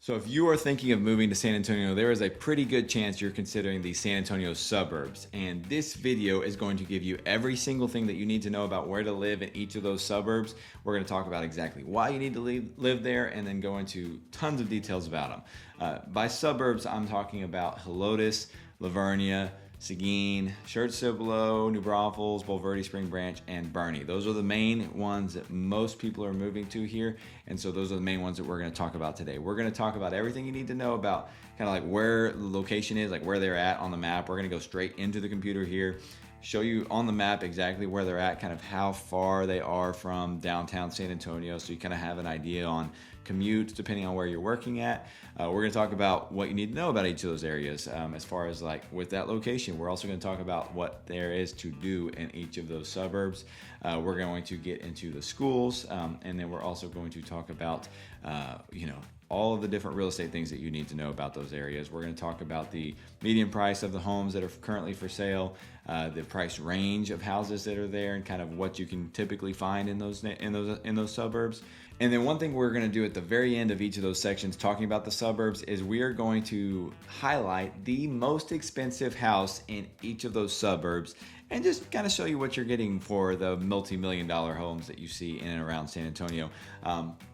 So if you are thinking of moving to San Antonio, there is a pretty good chance you're considering the San Antonio suburbs. And this video is going to give you every single thing that you need to know about where to live in each of those suburbs. We're going to talk about exactly why you need to live there and then go into tons of details about them. By suburbs, I'm talking about Helotes, Livonia, Seguin, Schertz and Cibolo, New Braunfels, Bulverde, Spring Branch, and Boerne. Those are the main ones that most people are moving to here, and so those are the main ones that we're going to talk about today. We're going to talk about everything you need to know about kind of like where the location is, like where they're at on the map. We're going to go straight into the computer here, show you on the map exactly where they're at, kind of how far they are from downtown San Antonio, so you kind of have an idea on commutes depending on where you're working at. We're going to talk about what you need to know about each of those areas as far as like with that location. We're also going to talk about what there is to do in each of those suburbs. We're going to get into the schools, and then we're also going to talk about all of the different real estate things that you need to know about those areas. We're going to talk about the median price of the homes that are currently for sale, the price range of houses that are there, and kind of what you can typically find in those suburbs. And then one thing we're going to do at the very end of each of those sections talking about the suburbs is we are going to highlight the most expensive house in each of those suburbs and just kind of show you what you're getting for the multi-million-dollar homes that you see in and around San Antonio.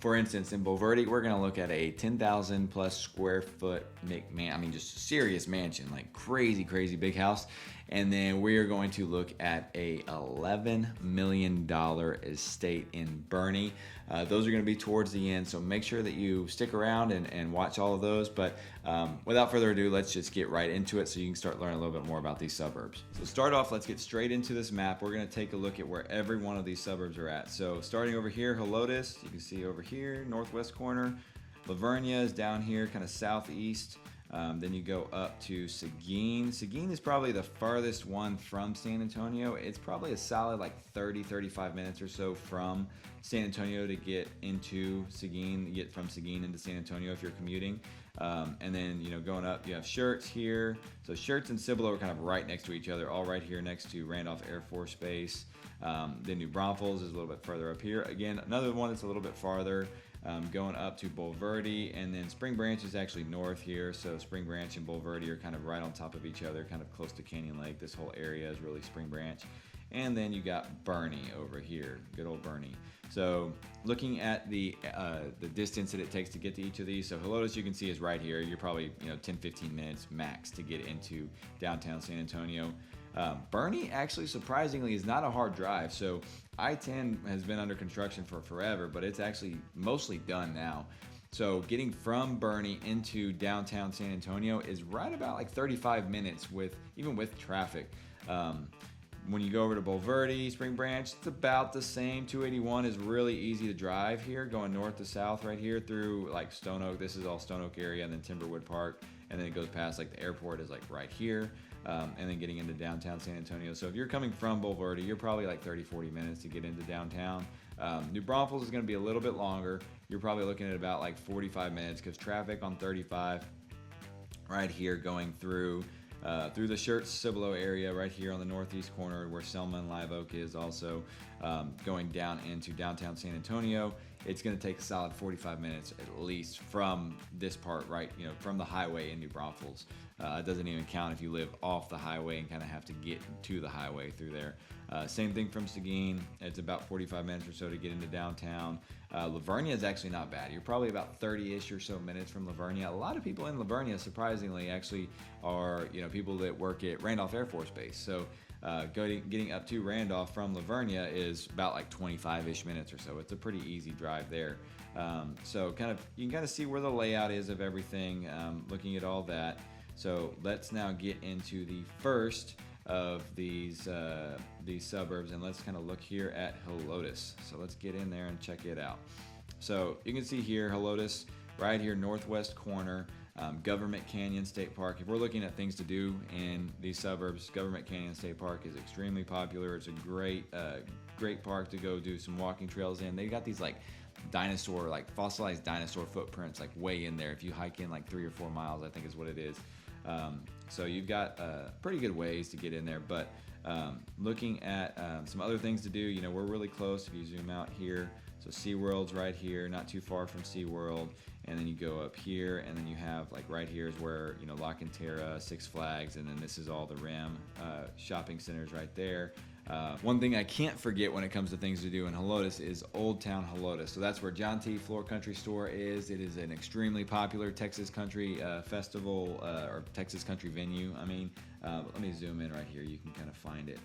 For instance, in Bulverde, we're going to look at a 10,000 plus square foot just serious mansion, like crazy big house. And then we are going to look at a $11 million estate in Boerne. Those are going to be towards the end, so make sure that you stick around and watch all of those. But without further ado, let's just get right into it so you can start learning a little bit more about these suburbs. So start off, let's get straight into this map. We're going to take a look at where every one of these suburbs are at. So starting over here, Helotes, you can see over here, northwest corner. Livonia is down here, kind of southeast. Then you go up to Seguin. Seguin is probably the farthest one from San Antonio. It's probably a solid like 35 minutes or so from San Antonio to get into Seguin, get from Seguin into San Antonio if you're commuting. And then, going up, you have Schertz here. So Schertz and Cibolo are kind of right next to each other, all right here next to Randolph Air Force Base. Then New Braunfels is a little bit further up here. Again, another one that's a little bit farther. Going up to Bulverde, and then Spring Branch is actually north here, so Spring Branch and Bulverde are kind of right on top of each other, kind of close to Canyon Lake. This whole area is really Spring Branch. And then you got Boerne over here, good old Boerne. So looking at the distance that it takes to get to each of these, so Helotes you can see is right here. You're probably 10-15 minutes max to get into downtown San Antonio. Boerne actually surprisingly is not a hard drive. So I-10 has been under construction for forever, but it's actually mostly done now. So getting from Boerne into downtown San Antonio is right about like 35 minutes even with traffic. When you go over to Bulverde, Spring Branch, it's about the same. 281 is really easy to drive here, going north to south right here through like Stone Oak. This is all Stone Oak area, and then Timberwood Park, and then it goes past like the airport is like right here. And then getting into downtown San Antonio. So if you're coming from Bulverde, you're probably like 30-40 minutes to get into downtown. New Braunfels is going to be a little bit longer. You're probably looking at about like 45 minutes because traffic on 35 right here going through the Schertz Cibolo area right here on the northeast corner where Selma and Live Oak is also going down into downtown San Antonio. It's going to take a solid 45 minutes at least from this part, right? From the highway in New Braunfels. It doesn't even count if you live off the highway and kind of have to get to the highway through there. Same thing from Seguin. It's about 45 minutes or so to get into downtown. Livonia is actually not bad. You're probably about 30-ish or so minutes from Livonia. A lot of people in Livonia, surprisingly, actually are people that work at Randolph Air Force Base. So getting up to Randolph from Livonia is about like 25-ish minutes or so. It's a pretty easy drive there. So you can kind of see where the layout is of everything, looking at all that. So let's now get into the first of these suburbs, and let's kind of look here at Helotes. So let's get in there and check it out. So you can see here Helotes right here northwest corner. Government Canyon State Park. If we're looking at things to do in these suburbs, Government Canyon State Park is extremely popular. It's a great park to go do some walking trails in. They got these like fossilized dinosaur footprints like way in there. If you hike in like 3 or 4 miles, I think is what it is. So you've got pretty good ways to get in there. But looking at some other things to do, we're really close. If you zoom out here, so SeaWorld's right here, not too far from SeaWorld. and then you go up here, and then you have like right here is where, you know, La Cantera, Six Flags, and then this is all the Rim shopping centers right there. One thing I can't forget when it comes to things to do in Helotes is Old Town Helotes. So that's where John T. Floor Country Store is. It is an extremely popular Texas country festival or Texas country venue. I mean, let me zoom in right here. You can kind of find it.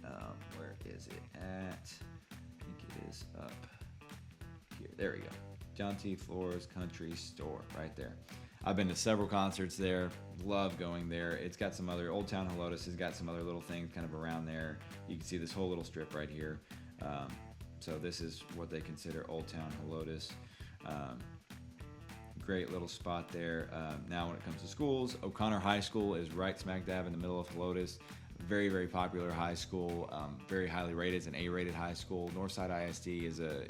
Where is it at? I think it is up here. There we go. John T. Floor's Country Store right there. I've been to several concerts there. Love going there. It's got some other, Old Town Helotes has got some other little things kind of around there. You can see this whole little strip right here. So this is what they consider Old Town Helotes. Great little spot there. Now when it comes to schools, O'Connor High School is right smack dab in the middle of Helotes. Very, very popular high school, very highly rated. It's an A-rated high school. Northside ISD is a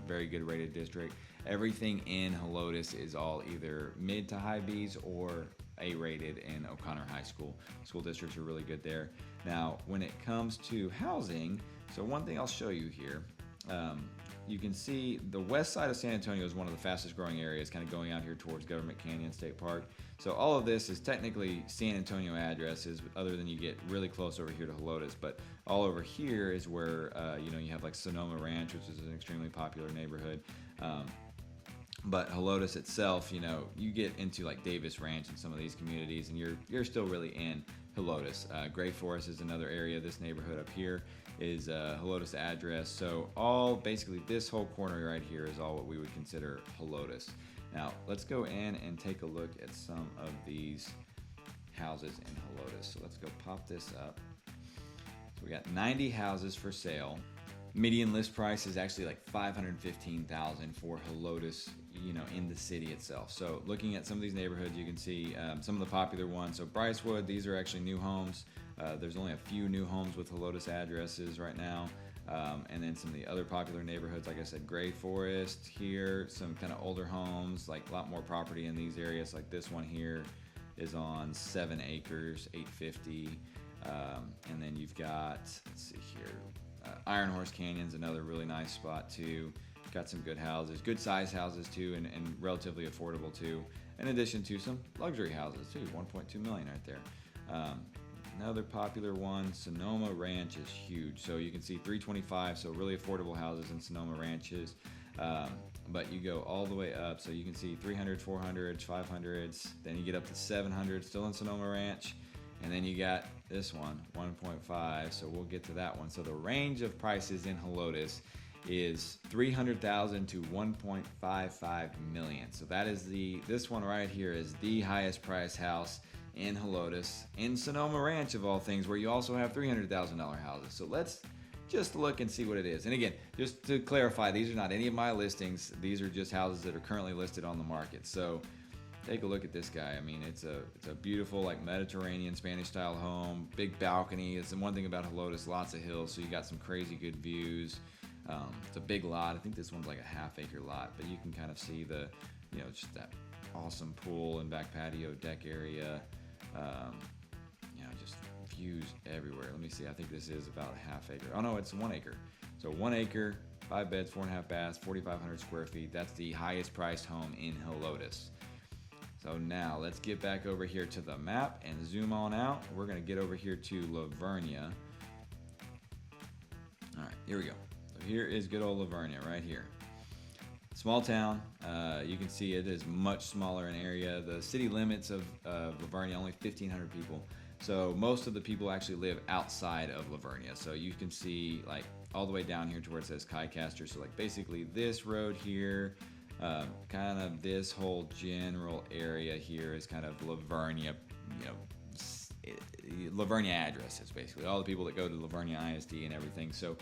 very good rated district. Everything in Helotes is all either mid to high B's or A-rated in O'Connor High School. School districts are really good there. Now, when it comes to housing, so one thing I'll show you here, you can see the west side of San Antonio is one of the fastest growing areas, kind of going out here towards Government Canyon State Park. So all of this is technically San Antonio addresses, other than you get really close over here to Helotes. But all over here is where you have like Sonoma Ranch, which is an extremely popular neighborhood. But Helotes itself, you get into like Davis Ranch and some of these communities, and you're still really in Helotes. Gray Forest is another area. This neighborhood up here is Helotes address. So basically this whole corner right here is all what we would consider Helotes. Now let's go in and take a look at some of these houses in Helotes. So let's go pop this up. So we got 90 houses for sale. Median list price is actually like $515,000 for Helotes, in the city itself. So looking at some of these neighborhoods, you can see some of the popular ones. So Brycewood, these are actually new homes. There's only a few new homes with Helotes addresses right now. And then some of the other popular neighborhoods, like I said, Gray Forest here, some kind of older homes, like a lot more property in these areas. Like this one here is on 7 acres, 850. And then you've got, let's see here, Iron Horse Canyon's another really nice spot too. Got some good houses, good size houses too, and relatively affordable too. In addition to some luxury houses too, 1.2 million right there. Another popular one, Sonoma Ranch is huge. So you can see 325, so really affordable houses in Sonoma Ranches. But you go all the way up, so you can see 300, 400s, 500s, then you get up to 700, still in Sonoma Ranch. And then you got this one, 1.5, so we'll get to that one. So the range of prices in Helotes is $300,000 to $1.55 million. So that is this one right here is the highest price house in Helotes, in Sonoma Ranch of all things, where you also have $300,000 houses. So let's just look and see what it is. And again, just to clarify, these are not any of my listings. These are just houses that are currently listed on the market. So take a look at this guy. I mean, it's a beautiful, like, Mediterranean Spanish style home, big balcony. It's the one thing about Helotes, lots of hills, so you got some crazy good views. It's a big lot. I think this one's like a half-acre lot, but you can kind of see just that awesome pool and back patio deck area. Just views everywhere. Let me see. I think this is about a half acre. Oh no, it's 1 acre. So 1 acre, 5 beds, 4.5 baths, 4,500 square feet. That's the highest priced home in Helotes. So now let's get back over here to the map and zoom on out. We're going to get over here to Lavernia. All right, here we go. So here is good old Lavernia right here. Small town. You can see it is much smaller in area. The city limits of Lavernia, only 1,500 people. So most of the people actually live outside of Lavernia. So you can see like all the way down here to where it says Kaicaster. So like basically this road here, kind of this whole general area here is kind of Lavernia, Lavernia addresses, basically all the people that go to Lavernia ISD and everything. So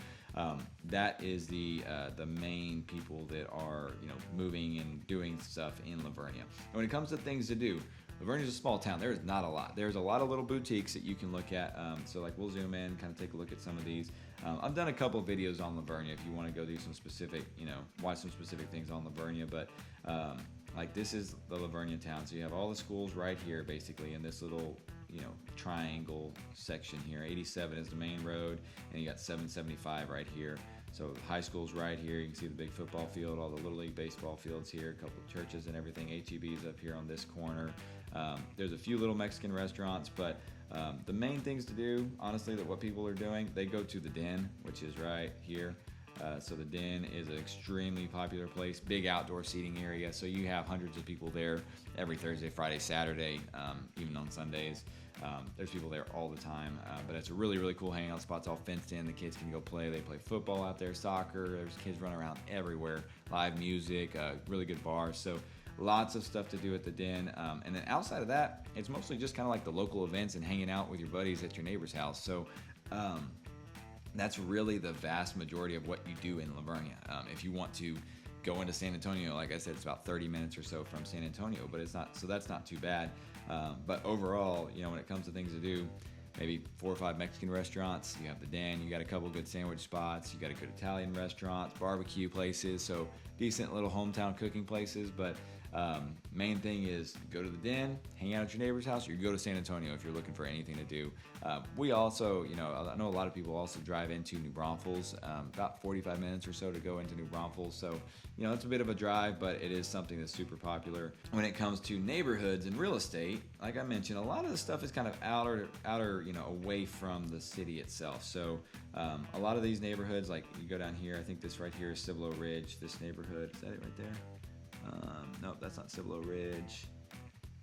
that is the main people that are moving and doing stuff in Lavernia. And when it comes to things to do, Lavernia is a small town. There is not a lot. There's a lot of little boutiques that you can look at. So like we'll zoom in, kind of take a look at some of these. I've done a couple of videos on Lavernia if you want to go do some specific, watch some specific things on Lavernia. But like this is the Lavernia town. So you have all the schools right here, basically, in this little triangle section here. 87 is the main road, and you got 775 right here. So the high school's right here. You can see the big football field, all the Little League baseball fields here, a couple of churches and everything. HEB's up here on this corner. There's a few little Mexican restaurants, but the main things to do, honestly, that what people are doing, they go to the Den, which is right here. So the Den is an extremely popular place, big outdoor seating area. So you have hundreds of people there every Thursday, Friday, Saturday, even on Sundays. There's people there all the time, but it's a really, really cool hangout spot. It's all fenced in. The kids can go play. They play football out there, soccer. There's kids running around everywhere. Live music, really good bars. So lots of stuff to do at the Den. And then outside of that, it's mostly just kind of like the local events and hanging out with your buddies at your neighbor's house. So that's really the vast majority of what you do in Livonia. If you want to go into San Antonio, like I said, it's about 30 minutes or so from San Antonio, but it's not, so that's not too bad. But overall, you know, when it comes to things to do, maybe 4 or 5 Mexican restaurants, you have the Den, you got a couple good sandwich spots, you got a good Italian restaurants, barbecue places, so decent little hometown cooking places. But main thing is go to the Den, hang out at your neighbor's house, or you go to San Antonio if you're looking for anything to do. We also, you know, I know a lot of people also drive into New Braunfels, about 45 minutes or so to go into New Braunfels. So, you know, it's a bit of a drive, but it is something that's super popular. When it comes to neighborhoods and real estate, like I mentioned, a lot of the stuff is kind of outer, you know, away from the city itself. So a lot of these neighborhoods, like you go down here, I think this right here is Cibolo Ridge, this neighborhood, is that it right there? No, that's not Cibolo Ridge.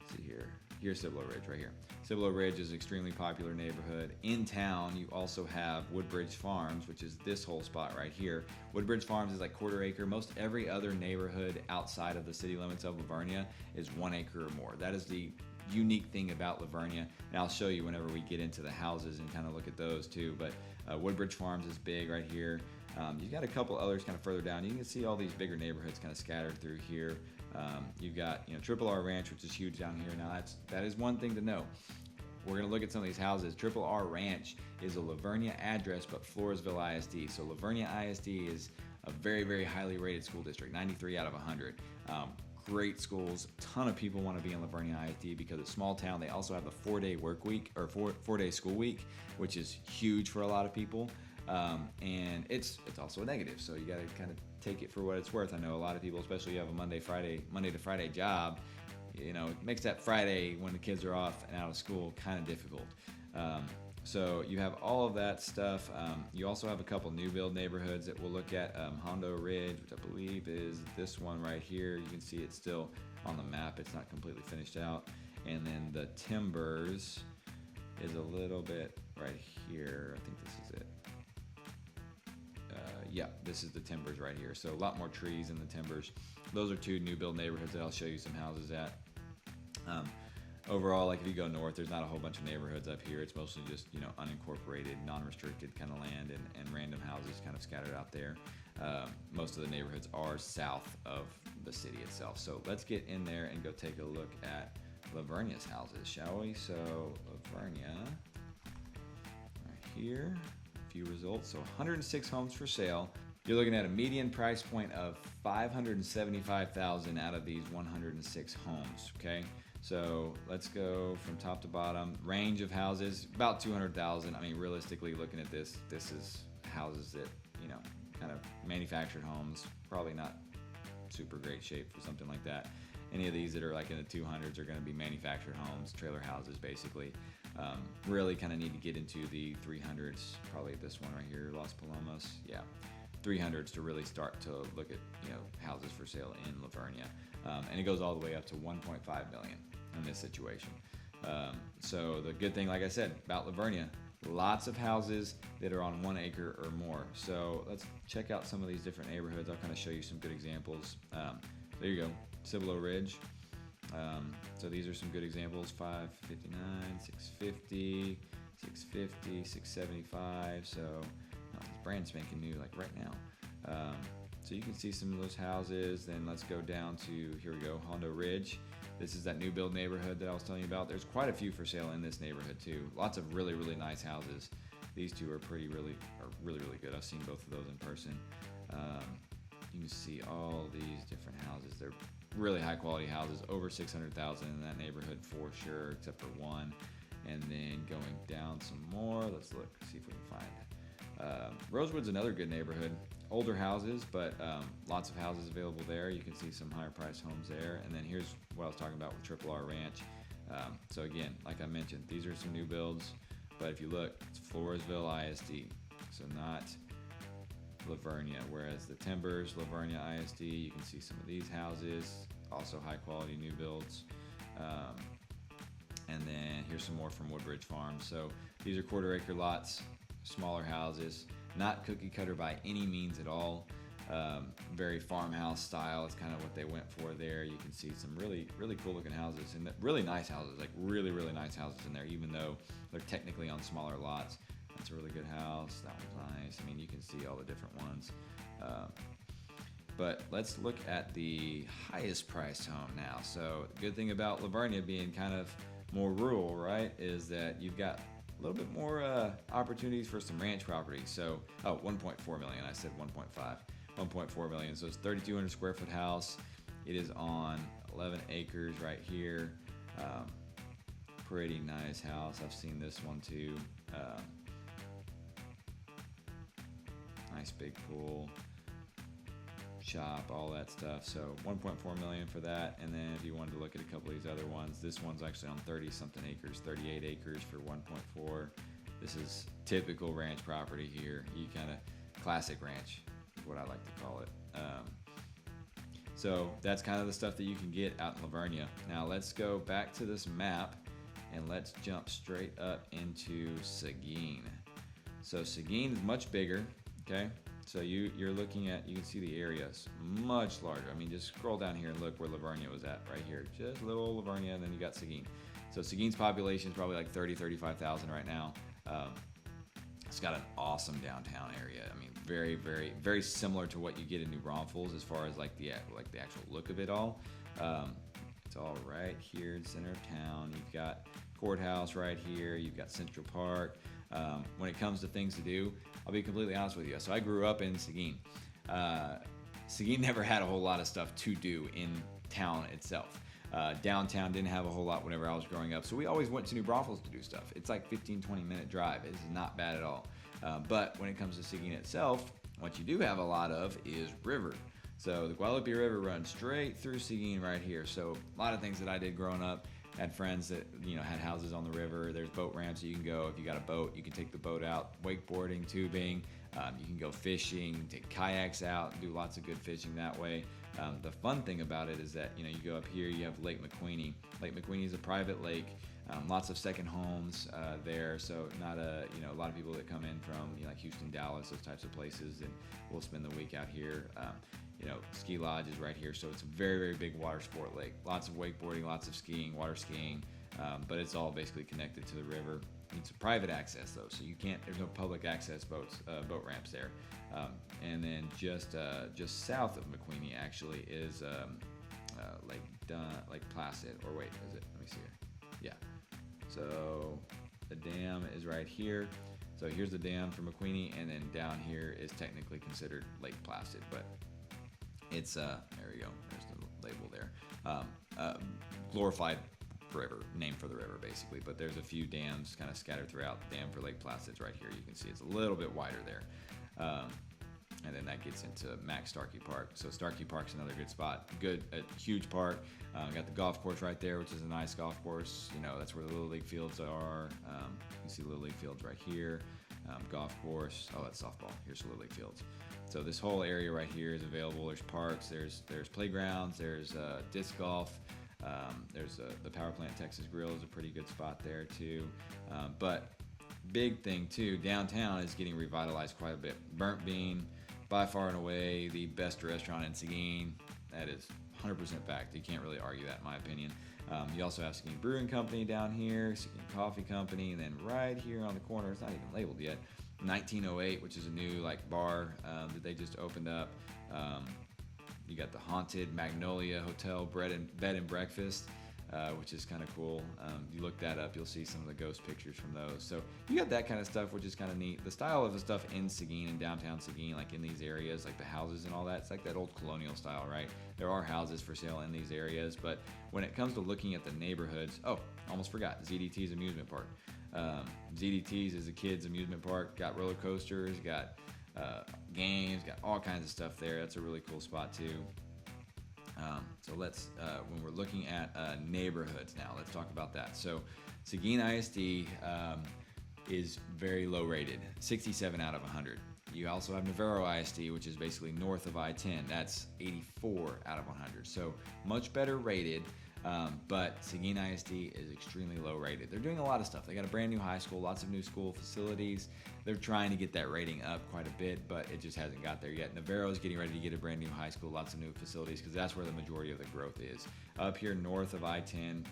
Let's see here. Here's Cibolo Ridge right here. Cibolo Ridge is an extremely popular neighborhood. In town, you also have Woodbridge Farms, which is this whole spot right here. Woodbridge Farms is like 1/4 acre. Most every other neighborhood outside of the city limits of Livonia is 1 acre or more. That is the unique thing about Livonia, and I'll show you whenever we get into the houses and kind of look at those too. But Woodbridge Farms is big right here. You've got a couple others kind of further down. You can see all these bigger neighborhoods kind of scattered through here. You've got, you know, Triple R Ranch, which is huge down here. Now that is one thing to know. We're going to look at some of these houses. Triple R Ranch is a Livonia address, but Floresville ISD. So Livonia ISD is a very, very highly rated school district, 93 out of 100. Great schools. Ton of people want to be in Livonia ISD because it's small town. They also have a 4-day work week, or four-day school week, which is huge for a lot of people. And it's also a negative, so you got to kind of take it for what it's worth. I know a lot of people, especially if you have a Monday to Friday job, you know, it makes that Friday when the kids are off and out of school kind of difficult. So you have all of that stuff. You also have a couple new build neighborhoods that we'll look at. Hondo Ridge, which I believe is this one right here. You can see it's still on the map. It's not completely finished out. And then the Timbers is a little bit right here. I think this is it. Yeah, this is the Timbers right here. So a lot more trees in the Timbers. Those are 2 new build neighborhoods that I'll show you some houses at. Overall, like if you go north, there's not a whole bunch of neighborhoods up here. It's mostly just, you know, unincorporated, non-restricted kind of land and random houses kind of scattered out there. Most of the neighborhoods are south of the city itself. So let's get in there and go take a look at Livernia's houses, shall we? So Livernia, right here. Few results. So 106 homes for sale. You're looking at a median price point of $575,000 out of these 106 homes. Okay, so let's go from top to bottom. Range of houses about 200,000. I mean, realistically, looking at this is houses that, you know, kind of manufactured homes. Probably not super great shape for something like that. Any of these that are like in the 200s are going to be manufactured homes, trailer houses, basically. Really kind of need to get into the 300s, probably this one right here, Las Palomas. Yeah, 300s to really start to look at, you know, houses for sale in Livonia. And it goes all the way up to 1.5 million in this situation. So the good thing, like I said, about Livonia, lots of houses that are on 1 acre or more. So let's check out some of these different neighborhoods. I'll kind of show you some good examples. There you go, Cibolo Ridge. So these are some good examples: 559, 650, 650, 675. So it's brand spanking new, like right now. So you can see some of those houses. Then let's go down to, here we go, Hondo Ridge. This is that new build neighborhood that I was telling you about. There's quite a few for sale in this neighborhood too. Lots of really, really nice houses. These two are really good. I've seen both of those in person. You can see all these different houses. They're really high quality houses, over 600,000 in that neighborhood for sure, except for one. And then going down some more, let's look, see if we can find Rosewood's another good neighborhood. older houses, but lots of houses available there. You can see some higher priced homes there. And then here's what I was talking about with Triple R Ranch. So again, like I mentioned, these are some new builds, but if you look, it's Floresville ISD, so not Livernia, whereas the Timbers, Livernia ISD, you can see some of these houses, also high quality new builds. And then here's some more from Woodbridge Farms. So these are 1/4 acre lots, smaller houses, not cookie cutter by any means at all. Very farmhouse style is kind of what they went for there. You can see some really cool looking houses and really nice houses, like really nice houses in there, even though they're technically on smaller lots. That's a really good house. That one's nice. I mean, you can see all the different ones. But let's look at the highest priced home now. So the good thing about Livernia being kind of more rural, right, is that you've got a little bit more opportunities for some ranch property. So, 1.4 million. I said 1.5. 1.4 million. So it's 3,200 square foot house. It is on 11 acres right here. Pretty nice house. I've seen this one too. Nice big pool, shop, all that stuff. So 1.4 million for that. And then if you wanted to look at a couple of these other ones, this one's actually on 30 something acres, 38 acres for 1.4. This is typical ranch property here. You kind of classic ranch is what I like to call it. So that's kind of the stuff that you can get out in Livernia. Now let's go back to this map and let's jump straight up into Seguin. So Seguin is much bigger, okay? So you're looking at, you can see the areas much larger. I mean, just scroll down here and look where Livernia was at right here. Just little Livernia, and then you got Seguin. So Seguin's population is probably like 35,000 right now. It's got an awesome downtown area. I mean, very similar to what you get in New Braunfels as far as like the actual look of it all. It's all right here in the center of town. You've got courthouse right here. You've got Central Park. When it comes to things to do, I'll be completely honest with you. So I grew up in Seguin. Seguin never had a whole lot of stuff to do in town itself. Downtown didn't have a whole lot whenever I was growing up. So we always went to New Braunfels to do stuff. It's like 15-20 minute drive. It's not bad at all. But when it comes to Seguin itself, what you do have a lot of is river. So the Guadalupe River runs straight through Seguin right here. So a lot of things that I did growing up, had friends that had houses on the river. There's boat ramps that you can go. If you got a boat, you can take the boat out, wakeboarding, tubing. You can go fishing, take kayaks out, and do lots of good fishing that way. The fun thing about it is that you go up here, you have Lake McQueeney. Lake McQueeney is a private lake. Lots of second homes there, so not a lot of people that come in from like Houston, Dallas, those types of places, and we'll spend the week out here. Ski lodge is right here, so it's a very big water sport lake. Lots of wakeboarding, lots of skiing, water skiing, but it's all basically connected to the river. It's a private access though, so you can't. There's no public access boat ramps there. And then just south of McQueeney actually is Lake Placid. Or wait, is it? Let me see here. Yeah. So the dam is right here. So here's the dam for McQueeney, and then down here is technically considered Lake Placid, but it's there we go. There's the label there. Glorified river, name for the river basically, but there's a few dams kind of scattered throughout. The dam for Lake Placid's right here. You can see it's a little bit wider there. And then that gets into Max Starkey Park. So Starkey Park's another good spot. A huge park. Got the golf course right there, which is a nice golf course. That's where the Little League fields are. You can see Little League fields right here. Golf course. Oh, that's softball. Here's the Little League fields. So this whole area right here is available. There's parks. There's playgrounds. There's disc golf. There's the Power Plant Texas Grill is a pretty good spot there too. But big thing too, downtown is getting revitalized quite a bit. Burnt Bean, by far and away the best restaurant in Seguin. That is 100% fact. You can't really argue that in my opinion. You also have Seguin Brewing Company down here, Seguin Coffee Company, and then right here on the corner, it's not even labeled yet, 1908, which is a new bar that they just opened up. You got the Haunted Magnolia Hotel Bed and Breakfast, which is kind of cool. You look that up, you'll see some of the ghost pictures from those. So you got that kind of stuff, which is kind of neat. The style of the stuff in Seguin and downtown Seguin, like in these areas, like the houses and all that, it's like that old colonial style, right? There are houses for sale in these areas, but when it comes to looking at the neighborhoods, almost forgot, ZDT's amusement park. ZDT's is a kids amusement park, got roller coasters, got games, got all kinds of stuff there. That's a really cool spot too. So let's, when we're looking at neighborhoods now, let's talk about that. So Seguin ISD is very low rated, 67 out of 100. You also have Navarro ISD, which is basically north of I-10. That's 84 out of 100. So much better rated, but Seguin ISD is extremely low rated. They're doing a lot of stuff. They got a brand new high school, lots of new school facilities. They're trying to get that rating up quite a bit, but it just hasn't got there yet. Navarro is getting ready to get a brand new high school, lots of new facilities, because that's where the majority of the growth is. Up here north of I-10,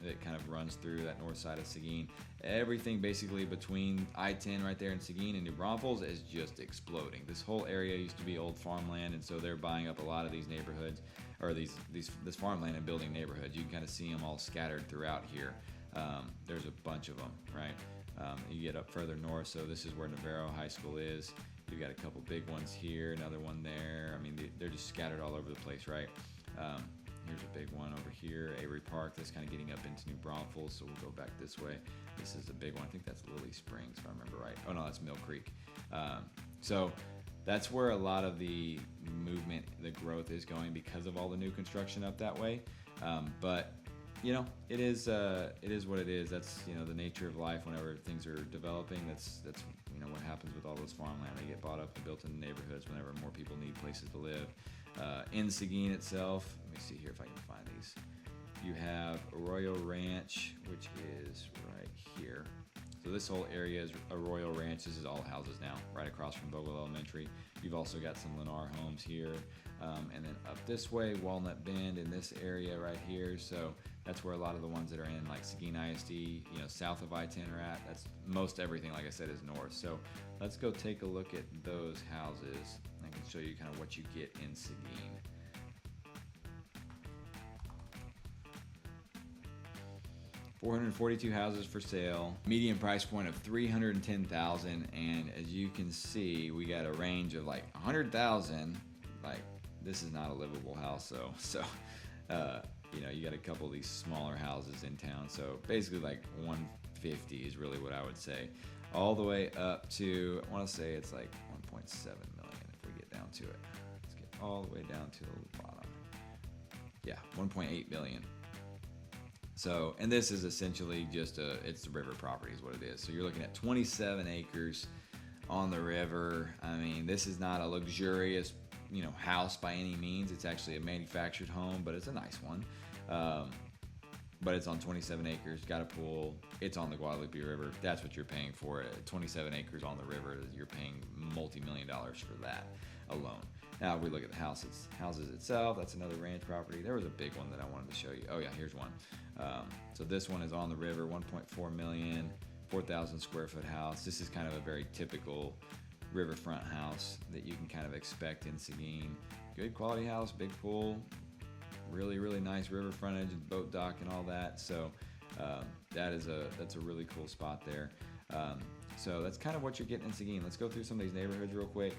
that kind of runs through that north side of Seguin. Everything basically between I-10 right there in Seguin and New Braunfels is just exploding. This whole area used to be old farmland, and so they're buying up a lot of these neighborhoods, or this farmland and building neighborhoods. You can kind of see them all scattered throughout here. There's a bunch of them, right? You get up further north, so this is where Navarro High School is. You've got a couple big ones here, another one there. I mean, they're just scattered all over the place, right? Here's a big one over here, Avery Park. That's kind of getting up into New Braunfels, so we'll go back this way. This is a big one. I think that's Lily Springs, if I remember right. Oh no, that's Mill Creek. So that's where a lot of the movement, the growth is going because of all the new construction up that way. But you know, it is what it is. That's, you know, the nature of life. Whenever things are developing, that's you know what happens with all this farmland. They get bought up and built in the neighborhoods whenever more people need places to live. In Seguin itself, let me see here if I can find these. You have Arroyo Ranch, which is right here. So this whole area is Arroyo Ranch. This is all houses now, right across from Vogel Elementary. You've also got some Lennar homes here. And then up this way, Walnut Bend in this area right here. So that's where a lot of the ones that are in like Seguin ISD, you know, south of I-10 are at. That's most everything, like I said, is north. So let's go take a look at those houses. I can show you kind of what you get in Seguin. $442 houses for sale, median price point of $310,000, and as you can see, we got a range of like $100,000. Like, this is not a livable house, so you know, you got a couple of these smaller houses in town. So basically, like 150 is really what I would say, all the way up to, I want to say it's like 1.7 million if we get down to it. Let's get all the way down to the bottom. Yeah, 1.8 million. So, and this is essentially just it's the river property is what it is. So you're looking at 27 acres on the river. I mean, this is not a luxurious, you know, house by any means. It's actually a manufactured home, but it's a nice one. But it's on 27 acres, got a pool. It's on the Guadalupe River. That's what you're paying for it. 27 acres on the river, you're paying multi-million dollars for that alone. Now, if we look at the houses itself, that's another ranch property. There was a big one that I wanted to show you. Oh yeah, here's one. So this one is on the river, 1.4 million, 4,000 square foot house. This is kind of a very typical riverfront house that you can kind of expect in Seguin. Good quality house, big pool, really, really nice river frontage and boat dock and all that. So that's a really cool spot there. So that's kind of what you're getting in Seguin. Let's go through some of these neighborhoods real quick,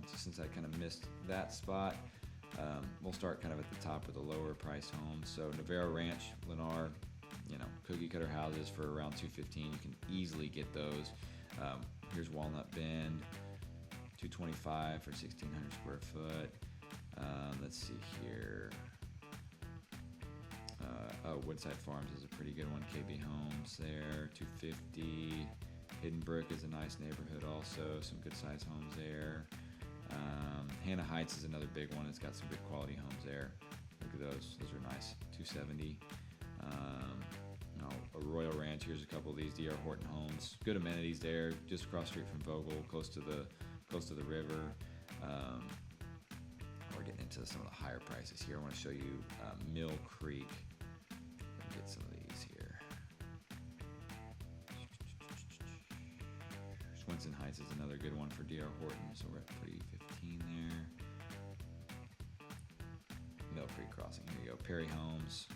just since I kind of missed that spot. We'll start kind of at the top with the lower price homes. So Navarro Ranch, Lennar, you know, cookie cutter houses for around $215. You can easily get those. Here's Walnut Bend, $225 for 1,600 square foot. Let's see here. Woodside Farms is a pretty good one. KB Homes there, $250. Hidden Brook is a nice neighborhood also. Some good sized homes there. Hannah Heights is another big one. It's got some good quality homes there. Look at those. Those are nice. $270. Arroyo Ranch. Here's a couple of these DR Horton homes. Good amenities there. Just across the street from Vogel, close to the river. We're getting into some of the higher prices here. I want to show you Mill Creek. Let me get some of these here. Swenson Heights is another good one for DR Horton. So we're at $315 there. Mill Creek Crossing. Here you go. Perry Homes.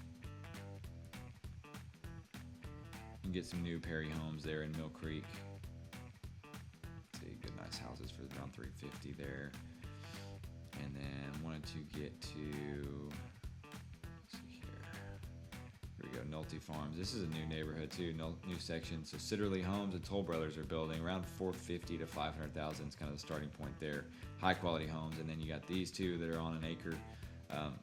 You can get some new Perry Homes there in Mill Creek. See, good nice houses for around $350 there. And then wanted to get to, let's see here. Here we go, Nolte Farms. This is a new neighborhood too, new section. So Sitterly Homes and Toll Brothers are building around 450 to 500,000 is kind of the starting point there. High quality homes, and then you got these two that are on an acre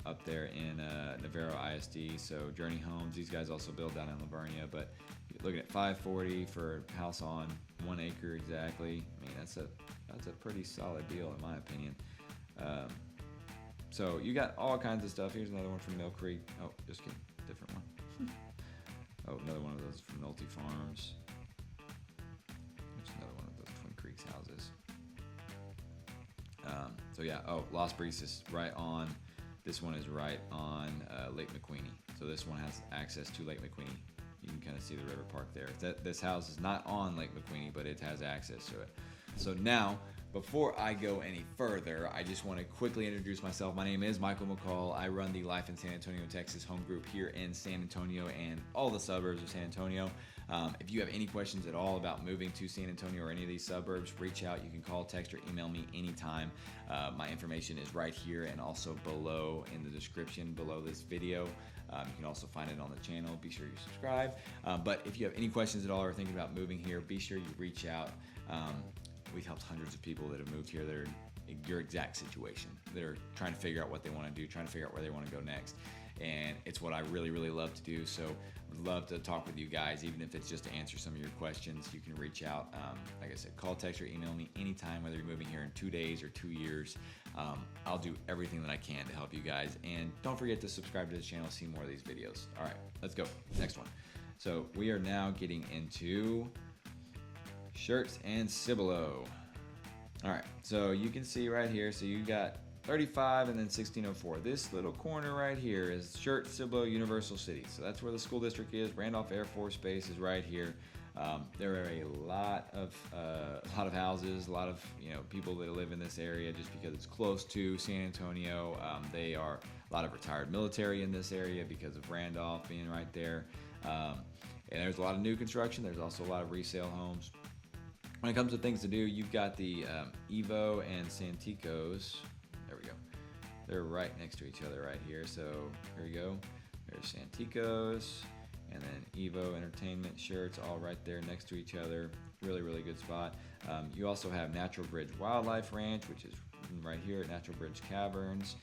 up there in Navarro ISD. So Journey Homes, these guys also build down in Livonia, but you're looking at 540 for a house on 1 acre exactly. I mean, that's a pretty solid deal in my opinion. So you got all kinds of stuff. Here's another one from Mill Creek. Oh, just kidding, different one. Oh, another one of those from Nolte Farms. There's another one of those Twin Creeks houses. So yeah, Las Brisas right on. This one is right on Lake McQueenie. So this one has access to Lake McQueenie. You can kind of see the river park there. This house is not on Lake McQueenie, but it has access to it. So now, before I go any further, I just want to quickly introduce myself. My name is Michael McCall. I run the Life in San Antonio, Texas home group here in San Antonio and all the suburbs of San Antonio. If you have any questions at all about moving to San Antonio or any of these suburbs, reach out. You can call, text, or email me anytime. My information is right here and also below in the description below this video. You can also find it on the channel. Be sure you subscribe. But if you have any questions at all or thinking about moving here, be sure you reach out. We've helped hundreds of people that have moved here that are in your exact situation. They're trying to figure out what they want to do, trying to figure out where they want to go next. And it's what I really, really love to do. So I'd love to talk with you guys, even if it's just to answer some of your questions. You can reach out. Like I said, call, text, or email me anytime, whether you're moving here in 2 days or 2 years. I'll do everything that I can to help you guys. And don't forget to subscribe to the channel, see more of these videos. All right, let's go. Next one. So we are now getting into Schertz and Cibolo. All right, so you can see right here, so you got 35 and then 1604. This little corner right here is Schertz, Cibolo, Universal City. So that's where the school district is. Randolph Air Force Base is right here. There are a lot of houses, a lot of people that live in this area just because it's close to San Antonio. They are a lot of retired military in this area because of Randolph being right there. And there's a lot of new construction. There's also a lot of resale homes. When it comes to things to do, you've got the Evo and Santikos. There we go. They're right next to each other right here. So here we go. There's Santikos and then Evo Entertainment Schertz all right there next to each other. Really, really good spot. You also have Natural Bridge Wildlife Ranch, which is right here at Natural Bridge Caverns.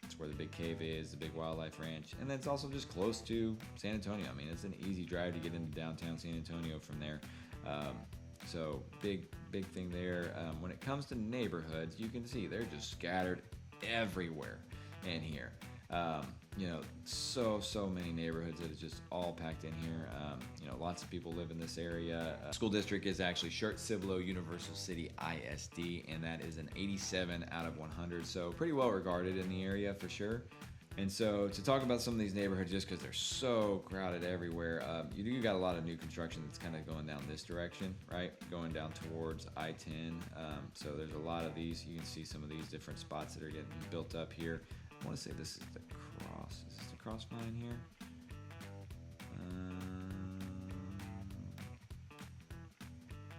It's where the big cave is, the big wildlife ranch. And then it's also just close to San Antonio. I mean, it's an easy drive to get into downtown San Antonio from there. So big thing there. When it comes to neighborhoods, you can see they're just scattered everywhere in here. So many neighborhoods that is just all packed in here. Lots of people live in this area. School district is actually Schertz, Cibolo, Universal City ISD, and that is an 87 out of 100. So pretty well regarded in the area for sure. And so to talk about some of these neighborhoods, just because they're so crowded everywhere, you got a lot of new construction that's kind of going down this direction, right? Going down towards I-10. So there's a lot of these. You can see some of these different spots that are getting built up here. I want to say this is the cross. Is this the cross line here?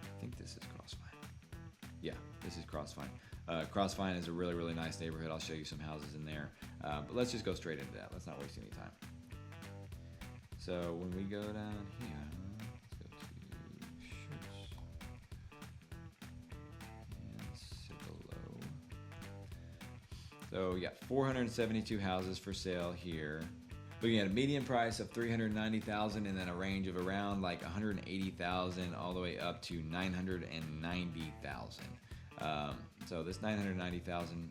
I think this is Crossvine. Yeah, this is Crossvine. Crossvine is a really, really nice neighborhood. I'll show you some houses in there. But let's just go straight into that. Let's not waste any time. So when we go down here, let's go to Schertz and Cibolo. So we got 472 houses for sale here. Looking at a median price of $390,000 and then a range of around like $180,000 all the way up to $990,000. So this $990,000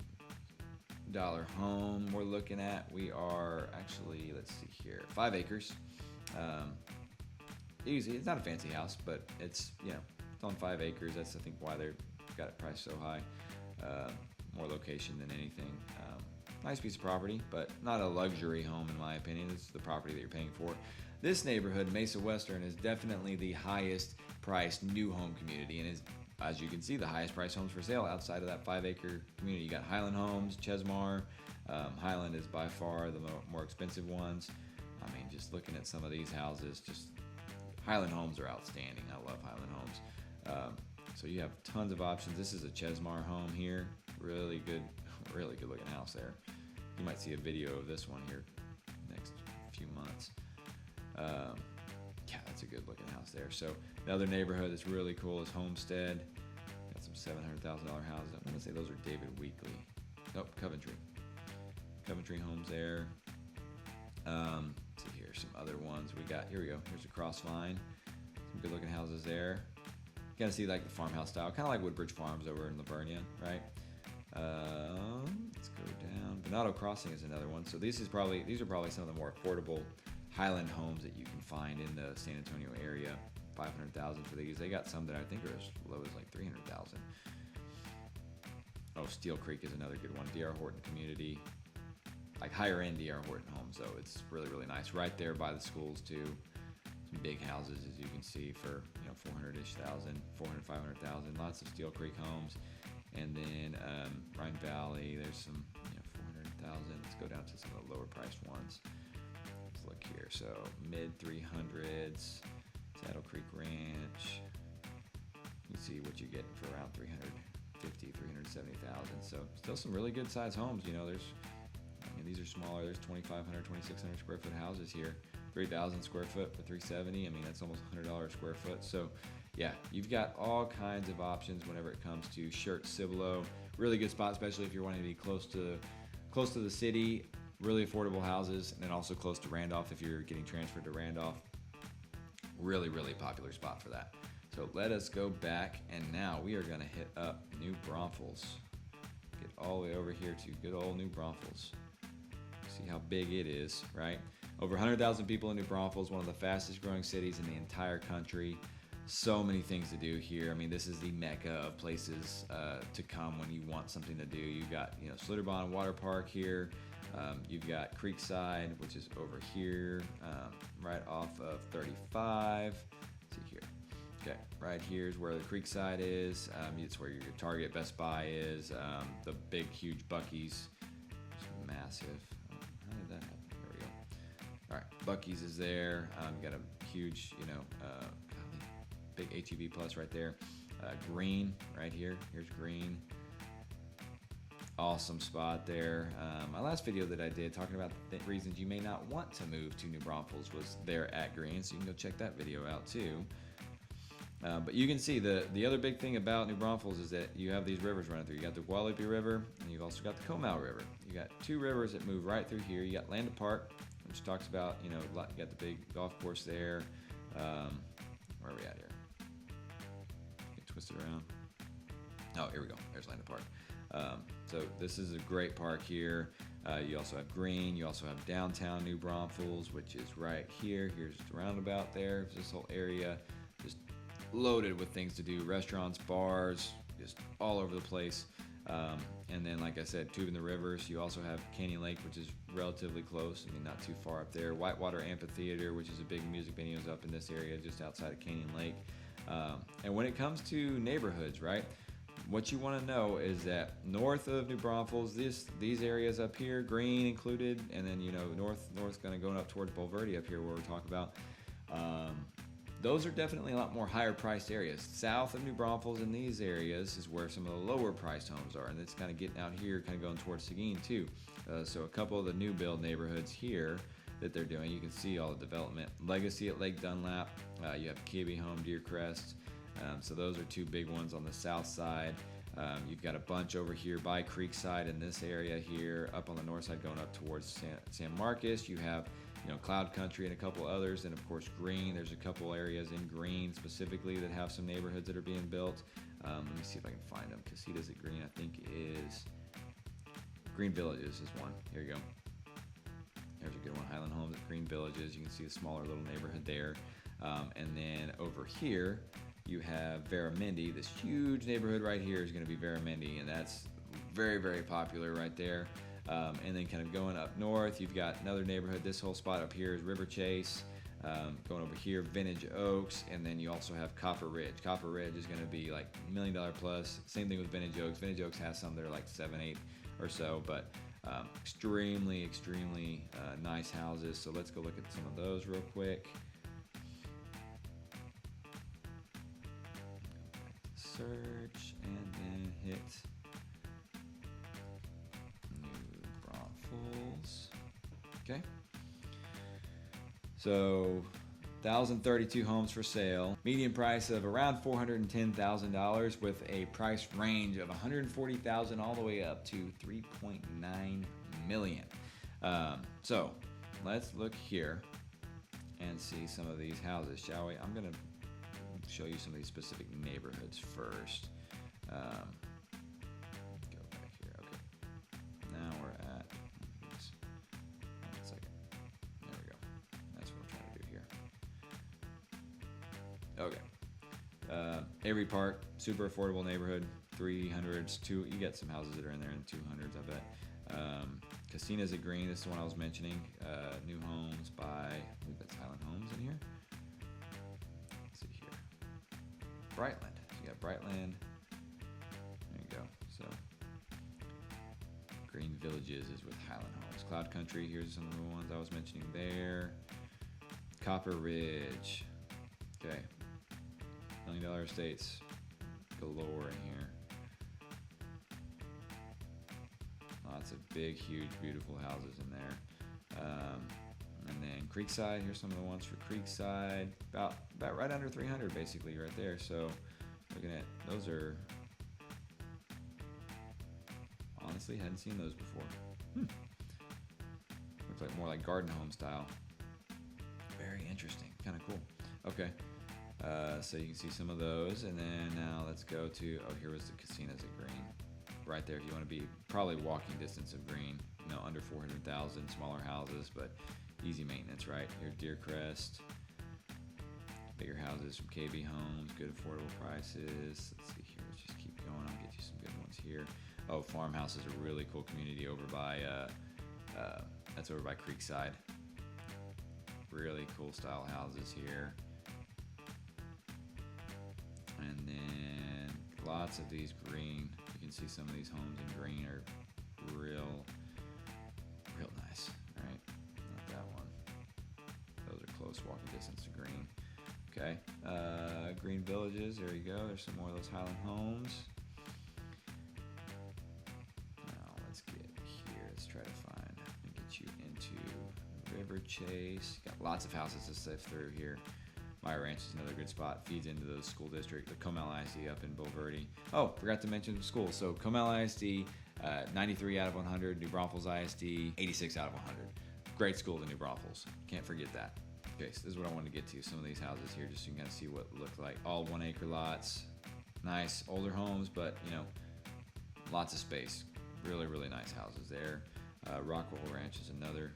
home we're looking at, we are actually, let's see here, 5 acres. Easy. It's not a fancy house, but it's it's on 5 acres. That's I think why they've got it priced so high. More location than anything. Nice piece of property, but not a luxury home in my opinion. It's the property that you're paying for. This neighborhood, Mesa Western, is definitely the highest priced new home community and is, as you can see, the highest priced homes for sale outside of that 5 acre community. You got Highland Homes, Chesmar. Highland is by far the more expensive ones. I mean, just looking at some of these houses, just Highland Homes are outstanding. I love Highland Homes. So you have tons of options. This is a Chesmar home here. Really good looking house there. You might see a video of this one here next few months. Yeah, that's a good looking house there. So the other neighborhood that's really cool is Homestead. Got some $700,000 houses. I'm gonna say those are David Weekley. Nope, Coventry. Coventry homes there. Let's see here, some other ones we got. Here we go. Here's a Crossvine. Some good looking houses there. You gotta see like the farmhouse style, kind of like Woodbridge Farms over in Boerne, right? Let's go down. Venado Crossing is another one. So these are probably some of the more affordable Highland homes that you can find in the San Antonio area. 500,000 for these. They got some that I think are as low as like 300,000. Oh, Steel Creek is another good one. D.R. Horton community, like higher end D.R. Horton homes though. It's really, really nice. Right there by the schools too. Some big houses as you can see for 400-ish thousand, 400, 500,000. Lots of Steel Creek homes. And then Rhine Valley, there's some 400,000. Let's go down to some of the lower priced ones. Let's look here. So mid 300s, Saddle Creek Ranch. You can see what you get for around 350, 370,000. So still some really good sized homes. These are smaller. There's 2,500, 2,600 square foot houses here. 3,000 square foot for 370. I mean, that's almost $100 a square foot. So yeah, you've got all kinds of options whenever it comes to Schertz, Cibolo. Really good spot, especially if you're wanting to be close to the city. Really affordable houses, and then also close to Randolph if you're getting transferred to Randolph. Really, really popular spot for that. So let us go back, and now we are going to hit up New Braunfels. Get all the way over here to good old New Braunfels. See how big it is, right? Over 100,000 people in New Braunfels, one of the fastest growing cities in the entire country. So many things to do here. I mean, this is the mecca of places to come when you want something to do. You've got, Schlitterbahn Water Park here. You've got Creekside, which is over here, right off of 35. Let's see here. Okay, right here is where the Creekside is. It's where your Target, Best Buy is. The big, huge Buc-ee's. It's massive. Oh, how did that happen? There we go. All right, Buc-ee's is there. You got a huge, big HEB Plus right there. Green right here. Here's Green. Awesome spot there. My last video that I did talking about the reasons you may not want to move to New Braunfels was there at Green, so you can go check that video out too. But you can see the other big thing about New Braunfels is that you have these rivers running through. You got the Guadalupe River, and you've also got the Comal River. You got two rivers that move right through here. You got Landon Park, which talks about, you got the big golf course there. Where are we at here? Get twisted around. Oh, here we go. There's Landon Park. So this is a great park here. You also have Green. You also have downtown New Braunfels, which is right here. Here's the roundabout there. This whole area just loaded with things to do. Restaurants, bars, just all over the place. And then, like I said, tubing the rivers. You also have Canyon Lake, which is relatively close. I mean, not too far up there. Whitewater Amphitheater, which is a big music venue, is up in this area just outside of Canyon Lake. And when it comes to neighborhoods, right? What you want to know is that north of New Braunfels, these areas up here, Green included, and then north going to go up towards Bulverde up here where we're talking about. Those are definitely a lot more higher priced areas. South of New Braunfels in these areas is where some of the lower priced homes are, and it's kind of getting out here, kind of going towards Seguin too. So a couple of the new build neighborhoods here that they're doing, you can see all the development. Legacy at Lake Dunlap, you have Kibbe Home, Deer Crest. So those are two big ones on the south side. You've got a bunch over here by Creekside in this area here. Up on the north side going up towards San Marcos, you have Cloud Country and a couple others, and of course Green. There's a couple areas in Green specifically that have some neighborhoods that are being built. Let me see if I can find them. Casitas at Green, I think, is Green Villages is one. Here you go. There's a good one. Highland Homes at Green Villages. You can see a smaller little neighborhood there. And then over here, you have Veramendi. This huge neighborhood right here is going to be Veramendi, and that's very, very popular right there. And then kind of going up north, you've got another neighborhood. This whole spot up here is River Chase. Going over here, Vintage Oaks, and then you also have Copper Ridge. Copper Ridge is going to be like $1 million plus. Same thing with Vintage Oaks. Vintage Oaks has some that are like 7, 8 or so, but extremely, extremely nice houses. So let's go look at some of those real quick. Search and then hit New Braunfels. Okay. So 1,032 homes for sale. Median price of around $410,000 with a price range of $140,000 all the way up to $3.9 million. So let's look here and see some of these houses, shall we? I'm gonna show you some of these specific neighborhoods first. Go back here. Okay. Now we're at. One second. There we go. That's what we're trying to do here. Okay. Avery Park, super affordable neighborhood. 300s. You get some houses that are in there in the 200s, I bet. Casinas at Green. This is the one I was mentioning. New homes by, I believe that's Highland Homes in here. Let's see here. Brightland. So you got Brightland. There you go. So Green Villages is with Highland Homes. Cloud Country, here's some of the ones I was mentioning there. Copper Ridge. Okay. $1 million estates galore in here. Lots of big, huge, beautiful houses in there. And then Creekside, here's some of the ones for Creekside. About right under 300 basically right there. So looking at, those are, honestly, hadn't seen those before. Looks like more like garden home style. Very interesting, kind of cool. Okay, so you can see some of those. And then now let's go to, oh, here was the casinos at Green. Right there, if you want to be probably walking distance of Green, you know, under 400,000, smaller houses, but easy maintenance, right? Here's Deercrest, bigger houses from KB Homes, good affordable prices. Let's see here, let's just keep going. I'll get you some good ones here. Oh, Farmhouse is a really cool community over by, that's over by Creekside. Really cool style houses here. And then lots of these green. You can see some of these homes in green are real nice. All right, not that one. Those are close walking distance to Green. Okay, Green Villages. There you go. There's some more of those Highland Homes. Now let's get here. Let's try to find and get you into River Chase. Got lots of houses to sift through here. My Ranch is another good spot. Feeds into the school district, the Comel ISD up in Bulverde. Oh, forgot to mention school. So Comel ISD, 93 out of 100. New Braunfels ISD, 86 out of 100. Great school to New Braunfels. Can't forget that. Okay, so this is what I wanted to get to. Some of these houses here, just so you can kind of see what it looked like. All 1 acre lots. Nice older homes, but you know, lots of space. Really nice houses there. Rockwell Ranch is another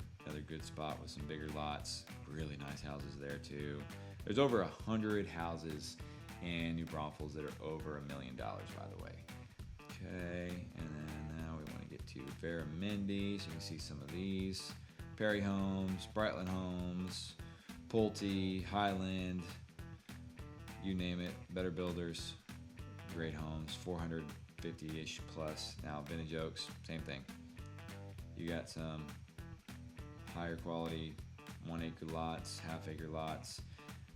good spot with some bigger lots. Really nice houses there too. There's over 100 houses in New Braunfels that are over $1 million, by the way. Okay, and then now we want to get to Barramindi, so you can see some of these. Perry Homes, Brightland Homes, Pulte, Highland, you name it. Better Builders, great homes, 450-ish plus. Now Vintage Oaks, same thing. You got some higher quality 1 acre lots, half acre lots.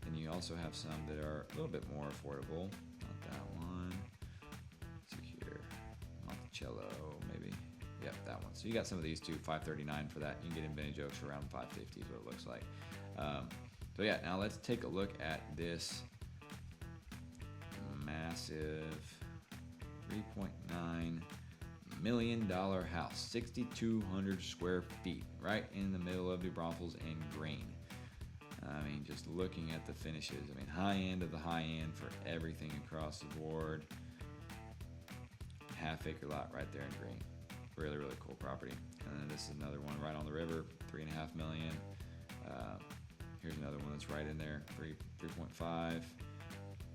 And you also have some that are a little bit more affordable. Not that one. Let's see here. Monticello, maybe. Yep, that one. So you got some of these too. $539 for that. You can get in Vintage Oaks for around $550 is what it looks like. So yeah, now let's take a look at this massive $3.9 million house. 6,200 square feet, right in the middle of New Braunfels and Green. I mean, just looking at the finishes, I mean, high end of the high end for everything across the board. Half acre lot right there in Green. Really cool property. And then this is another one right on the river, $3.5 million. Here's another one that's right in there, 3.5.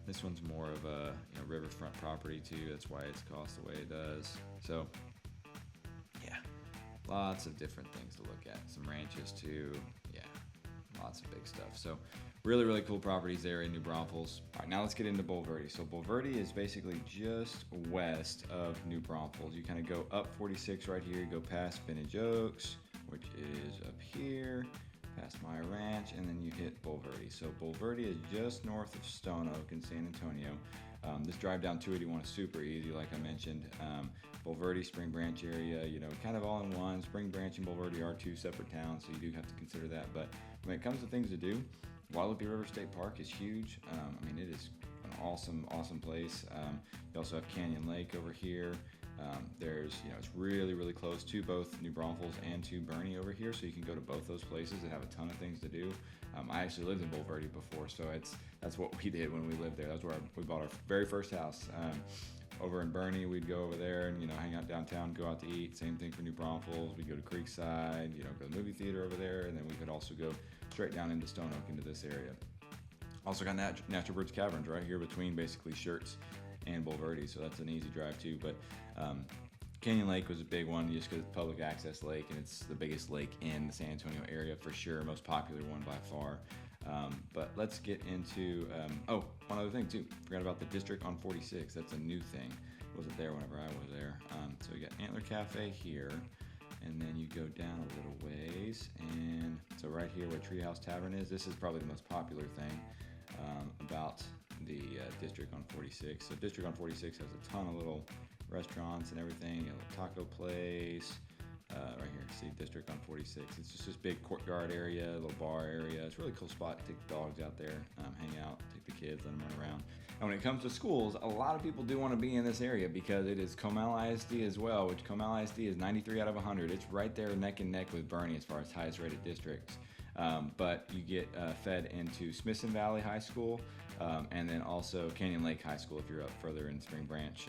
This one's more of a riverfront property too. That's why it's cost the way it does. So yeah, lots of different things to look at. Some ranches too. Yeah. Lots of big stuff. So really cool properties there in New Braunfels. All right, now let's get into Bulverde. So Bulverde is basically just west of New Braunfels. You kind of go up 46 right here. You go past Vintage Oaks, which is up here, past my ranch, and then you hit Bulverde. So Bulverde is just north of Stone Oak in San Antonio. This drive down 281 is super easy, like I mentioned. Bulverde, Spring Branch area, kind of all in one. Spring Branch and Bulverde are two separate towns, so you do have to consider that. But When it comes to things to do, Guadalupe River State Park is huge. I mean, it is an awesome place. You also have Canyon Lake over here. There's, it's really close to both New Braunfels and to Boerne over here, so you can go to both those places and have a ton of things to do. I actually lived in Bulverde before, so that's what we did when we lived there. That's where we bought our very first house. Over in Boerne, we'd go over there and hang out downtown, go out to eat. Same thing for New Braunfels. We'd go to Creekside, go to the movie theater over there, and then we could also go straight down into Stone Oak into this area. Also got Natural Bridge Caverns right here between basically Schertz and Bulverde, so that's an easy drive too. But Canyon Lake was a big one just because it's a public access lake, and it's the biggest lake in the San Antonio area for sure, most popular one by far. But let's get into, one other thing too. Forgot about the District on 46. That's a new thing. Wasn't there whenever I was there. So you got Antler Cafe here, and then you go down a little ways, and so right here where Treehouse Tavern is, this is probably the most popular thing about the District on 46. So District on 46 has a ton of little restaurants and everything. A little taco place. Right here, see District on 46. It's just this big courtyard area, a little bar area. It's a really cool spot to take the dogs out there, hang out, take the kids, let them run around. And when it comes to schools, a lot of people do want to be in this area because it is Comal ISD as well, which Comal ISD is 93 out of 100. It's right there neck and neck with Boerne as far as highest rated districts. But you get fed into Smithson Valley High School, and then also Canyon Lake High School if you're up further in Spring Branch.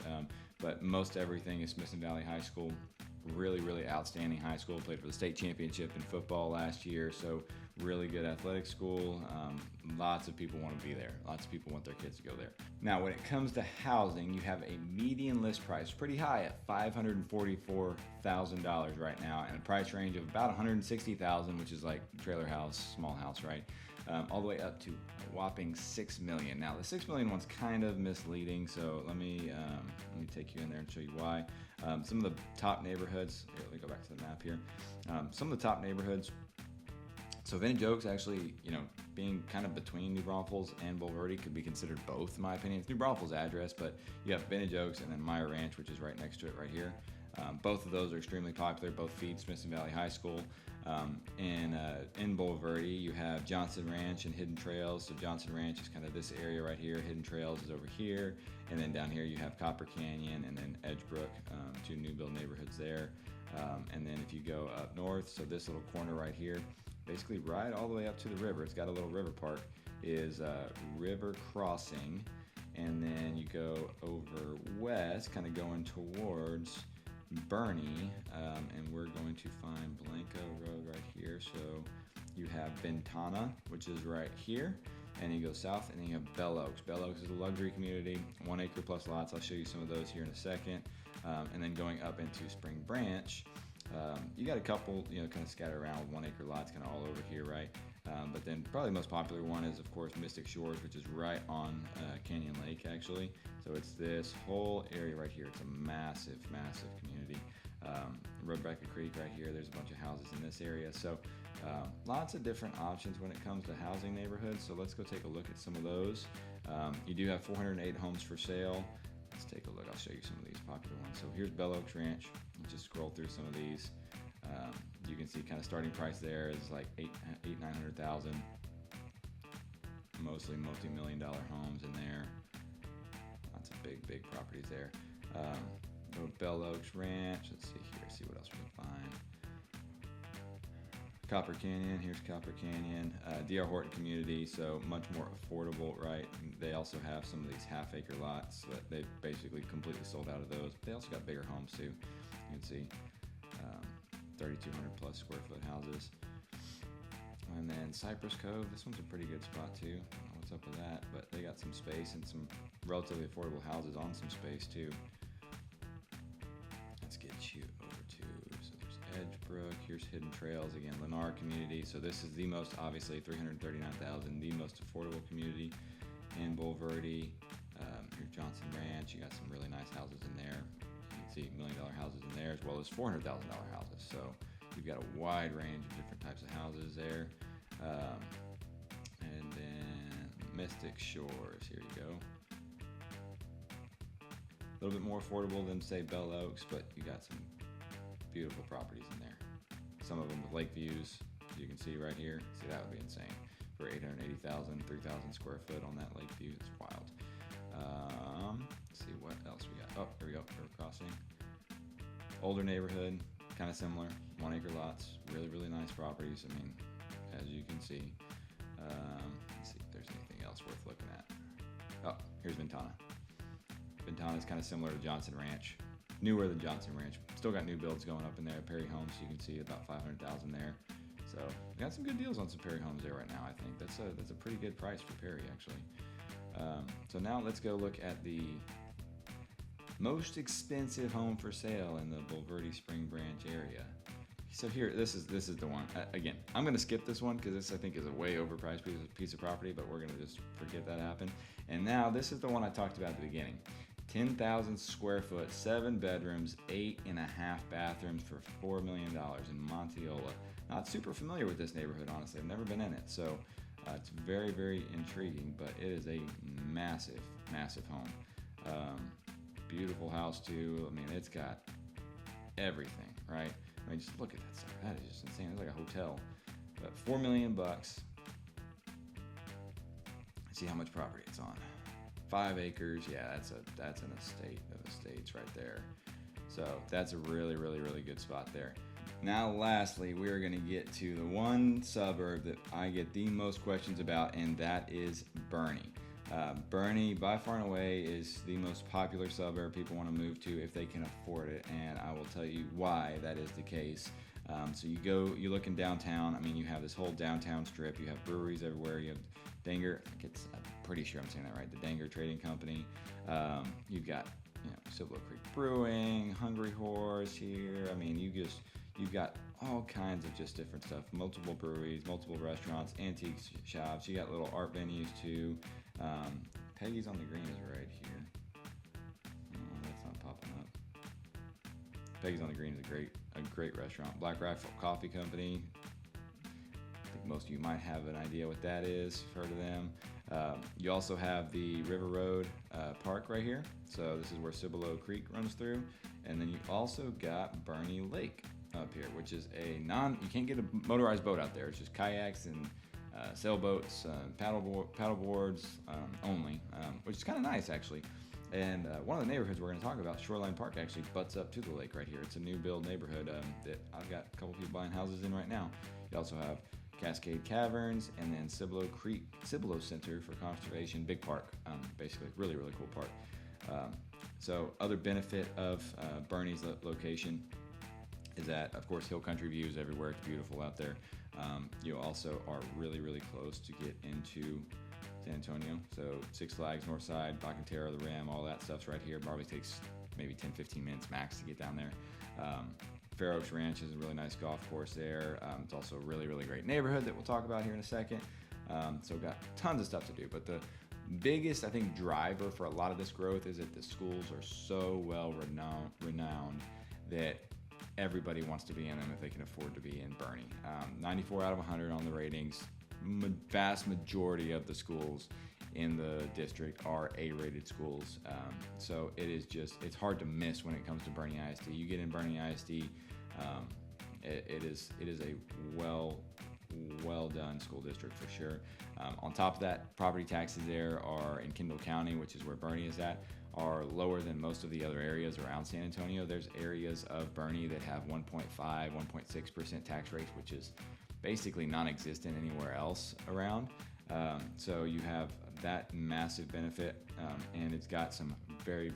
But most everything is Smithson Valley High School. Really outstanding high school. Played for the state championship in football last year, so really good athletic school. Lots of people want to be there. Lots of people want their kids to go there. Now, when it comes to housing, you have a median list price pretty high at $544,000 right now, and a price range of about $160,000, which is like trailer house, small house, right? All the way up to a whopping $6 million. Now, the $6 million one's kind of misleading, so let me take you in there and show you why. Some of the top neighborhoods, here, let me go back to the map here. Some of the top neighborhoods, so Vintage Oaks actually, being kind of between New Braunfels and Bulverde could be considered both, in my opinion. It's New Braunfels' address, but you have Vintage Oaks and then Meyer Ranch, which is right next to it right here. Both of those are extremely popular. Both feed Smithson Valley High School. In Bulverde, you have Johnson Ranch and Hidden Trails. So Johnson Ranch is kind of this area right here. Hidden Trails is over here. And then down here you have Copper Canyon and then Edgebrook, two new build neighborhoods there. And then if you go up north, so this little corner right here, basically right all the way up to the river, it's got a little river park, is River Crossing. And then you go over west, kind of going towards Boerne, and we're going to find Blanco Road right here. So you have Ventana, which is right here, and you go south, and then you have Bell Oaks. Bell Oaks is a luxury community, 1 acre plus lots. I'll show you some of those here in a second. And then going up into Spring Branch, you got a couple, kind of scattered around with 1 acre lots kind of all over here, right? But then probably the most popular one is, of course, Mystic Shores, which is right on Canyon Lake, actually. So it's this whole area right here. It's a massive community. Rebecca Creek right here. There's a bunch of houses in this area. So lots of different options when it comes to housing neighborhoods. So let's go take a look at some of those. You do have 408 homes for sale. Let's take a look. I'll show you some of these popular ones. So here's Bell Oaks Ranch. Let's just scroll through some of these. You can see kind of starting price there is like $900,000. Mostly multi-million-dollar homes in there. Lots of big properties there. Go to Bell Oaks Ranch. Let's see here. See what else we can find. Copper Canyon. Here's Copper Canyon. D.R. Horton community, so much more affordable, right? They also have some of these half-acre lots, but they've basically completely sold out of those. They also got bigger homes too. You can see 3,200 plus square foot houses. And then Cypress Cove. This one's a pretty good spot too. I don't know what's up with that, but they got some space and some relatively affordable houses on some space too. Let's get you over to, so there's Edgebrook, here's Hidden Trails, again, Lennar community. So this is the most, obviously, $339,000, the most affordable community in Bulverde. Here's Johnson Ranch, you got some really nice houses in there. You can see $1 million houses in there as well as $400,000 houses. So you've got a wide range of different types of houses there. And then Mystic Shores, here you go. A little bit more affordable than, say, Bell Oaks, but you got some beautiful properties in there. Some of them with lake views, you can see right here. See, that would be insane for 880,000, 3,000 square foot on that lake view. It's wild. Let's see what else we got. Oh, here we go, river crossing. Older neighborhood, kind of similar, 1 acre lots, really nice properties. I mean, as you can see. Let's see if there's anything else worth looking at. Oh, here's Ventana. Ventana is kind of similar to Johnson Ranch, newer than Johnson Ranch. Still got new builds going up in there. Perry Homes, you can see about 500,000 there. So we got some good deals on some Perry Homes there right now. I think that's a pretty good price for Perry actually. So now let's go look at the most expensive home for sale in the Bulverde Spring Branch area. So here, this is the one. Again, I'm gonna skip this one because this I think is a way overpriced piece of property, but we're gonna just forget that happened. And now this is the one I talked about at the beginning. 10,000 square foot, 7 bedrooms, 8.5 bathrooms for $4 million in Monteola. Not super familiar with this neighborhood, honestly. I've never been in it, so it's very intriguing. But it is a massive home. Beautiful house too. I mean, it's got everything, right? I mean, just look at that stuff. That is just insane. It's like a hotel. But $4 million. See how much property it's on. 5 acres. Yeah, that's an estate of estates right there. So that's a really good spot there. Now, lastly, we are going to get to the one suburb that I get the most questions about, and that is Boerne. Boerne, by far and away, is the most popular suburb people want to move to if they can afford it, and I will tell you why that is the case. So you look in downtown. I mean, you have this whole downtown strip. You have breweries everywhere. You have Danger. I'm pretty sure I'm saying that right. The Danger Trading Company. You've got Cibolo Creek Brewing, Hungry Horse here. I mean, you've got all kinds of just different stuff. Multiple breweries, multiple restaurants, antique shops. You got little art venues too. Peggy's on the Green is right here. Oh, that's not popping up. Peggy's on the Green is a great restaurant. Black Rifle Coffee Company. I think most of you might have an idea what that is. You've heard of them. You also have the River Road Park right here. So this is where Cibolo Creek runs through. And then you also got Boerne Lake up here, which is you can't get a motorized boat out there. It's just kayaks and sailboats, paddle boards only, which is kind of nice actually. And one of the neighborhoods we're going to talk about, Shoreline Park, actually butts up to the lake right here. It's a new build neighborhood that I've got a couple people buying houses in right now. You also have Cascade Caverns, and then Cibolo Center for Conservation, big park, basically really cool park. So other benefit of Boerne's location is that, of course, hill country views everywhere. It's beautiful out there. You also are really close to get into San Antonio. So Six Flags, North Side, Bacantera, the Rim, all that stuff's right here. Probably takes maybe 10-15 minutes max to get down there. Fair Oaks Ranch is a really nice golf course there. It's also a really great neighborhood that we'll talk about here in a second. So we've got tons of stuff to do, but the biggest, I think, driver for a lot of this growth is that the schools are so well renowned that everybody wants to be in them if they can afford to be in Boerne. 94 out of 100 on the ratings. Vast majority of the schools in the district are A-rated schools. So it's hard to miss when it comes to Boerne ISD. You get in Boerne ISD, it is a well done school district for sure. On top of that, property taxes there are in Kendall County, which is where Boerne is at, are lower than most of the other areas around San Antonio. There's areas of Boerne that have 1.5, 1.6% tax rates, which is basically non-existent anywhere else around. So you have that massive benefit, and it's got some very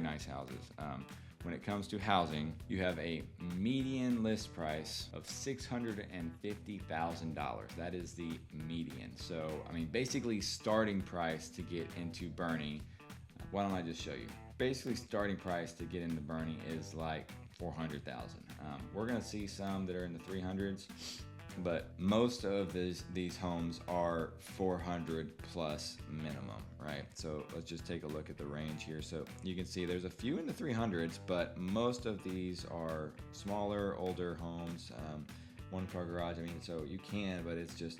nice houses. When it comes to housing, you have a median list price of $650,000. That is the median. So, I mean, basically starting price to get into Boerne. Why don't I just show you? Basically, starting price to get into Boerne is like $400,000. We're gonna see some that are in the 300s, but most of these homes are 400 plus minimum, right? So let's just take a look at the range here. So you can see there's a few in the 300s, but most of these are smaller, older homes, one car garage. I mean, so you can, but it's just,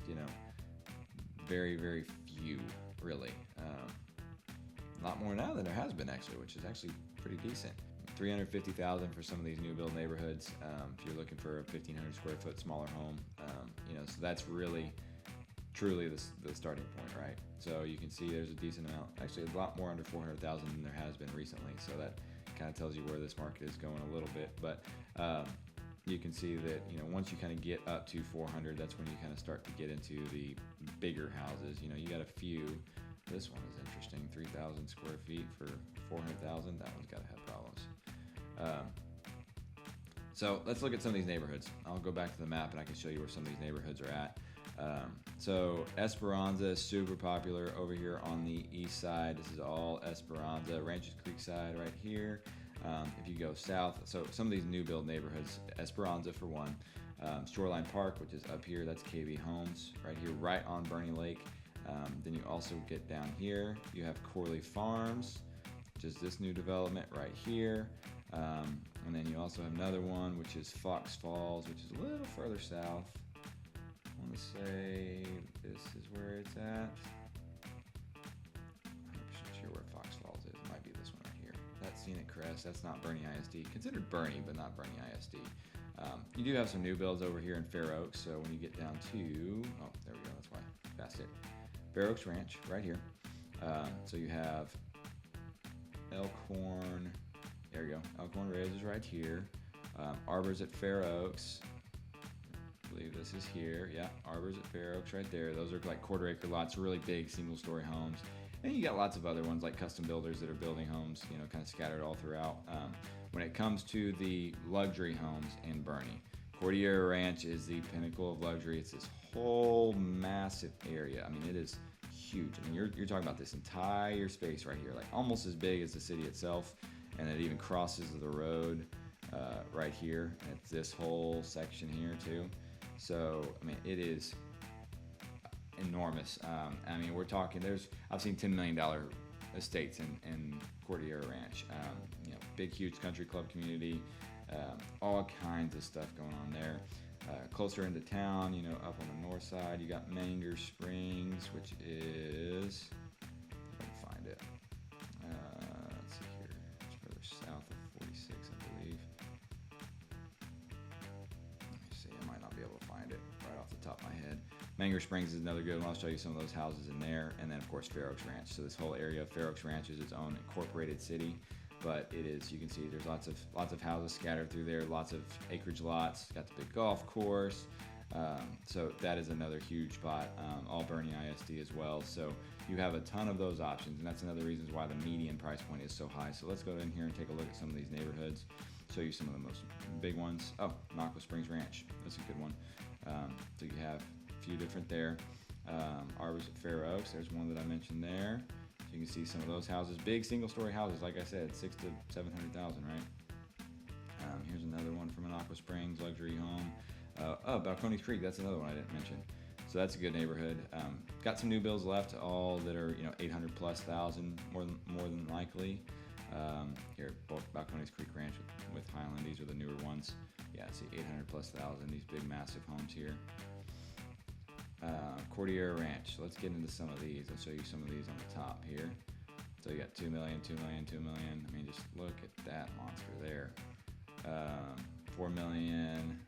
very few really. A lot more now than there has been actually, which is actually pretty decent. $350,000 for some of these new build neighborhoods. If you're looking for a 1,500 square foot smaller home, so that's really truly the starting point, right? So you can see there's a decent amount, actually a lot more under 400,000 than there has been recently. So that kind of tells you where this market is going a little bit. But you can see that once you kind of get up to 400, that's when you kind of start to get into the bigger houses. You got a few. This one is interesting, 3,000 square feet for 400,000. That one's got to have problems. So let's look at some of these neighborhoods. I'll go back to the map and I can show you where some of these neighborhoods are at. So Esperanza is super popular over here on the east side. This is all Esperanza. Ranches Creek side right here. If you go south, so some of these new build neighborhoods, Esperanza for one. Shoreline Park, which is up here, that's KB Homes right here, right on Boerne Lake. Then you also get down here, you have Corley Farms, which is this new development right here. And then you also have another one, which is Fox Falls, which is a little further south. I want to say this is where it's at. I'm not sure where Fox Falls is. It might be this one right here. That's Scenic Crest. That's not Boerne ISD. Considered Boerne, but not Boerne ISD. You do have some new builds over here in Fair Oaks. So when you get down to, oh, there we go. That's why. That's it. Fair Oaks Ranch right here. So you have Elkhorn. There you go. Elkhorn Ridge is right here. Arbors at Fair Oaks. I believe this is here. Yeah, Arbors at Fair Oaks right there. Those are like quarter-acre lots, really big single-story homes. And you got lots of other ones like custom builders that are building homes, kind of scattered all throughout. When it comes to the luxury homes in Boerne, Cordillera Ranch is the pinnacle of luxury. It's this whole massive area. I mean, it is huge. I mean, you're talking about this entire space right here, like almost as big as the city itself, and it even crosses the road right here. And it's this whole section here too. So, I mean, it is enormous. I mean, we're talking, I've seen $10 million estates in Cordillera Ranch. Big, huge country club community, all kinds of stuff going on there. Closer into town, up on the north side, you got Manger Springs, which is, if I can find it, let's see here, it's further south of 46, I believe. I might not be able to find it right off the top of my head. Manger Springs is another good one. I'll show you some of those houses in there. And then, of course, Fair Oaks Ranch. So this whole area of Fair Oaks Ranch is its own incorporated city. But it is, you can see there's lots of houses scattered through there, lots of acreage lots, got the big golf course. So that is another huge spot, all Boerne ISD as well. So you have a ton of those options, and that's another reason why the median price point is so high. So let's go in here and take a look at some of these neighborhoods, show you some of the most big ones. Oh, Naco Springs Ranch, that's a good one. So you have a few different there. Arbors at Fair Oaks, there's one that I mentioned there. So you can see some of those houses, big single-story houses, like I said, 600,000 to 700,000, right? Here's another one from Naco Springs, luxury home. Balcones Creek, that's another one I didn't mention. So that's a good neighborhood. Got some new builds left, all that are 800 plus thousand, more than likely. Here, both Balcones Creek Ranch with Highland, these are the newer ones. Yeah, see 800 plus thousand, these big massive homes here. Cordillera Ranch, so let's get into some of these. I'll show you some of these on the top here. So you got 2 million, 2 million, 2 million. I mean, just look at that monster there. 4 million,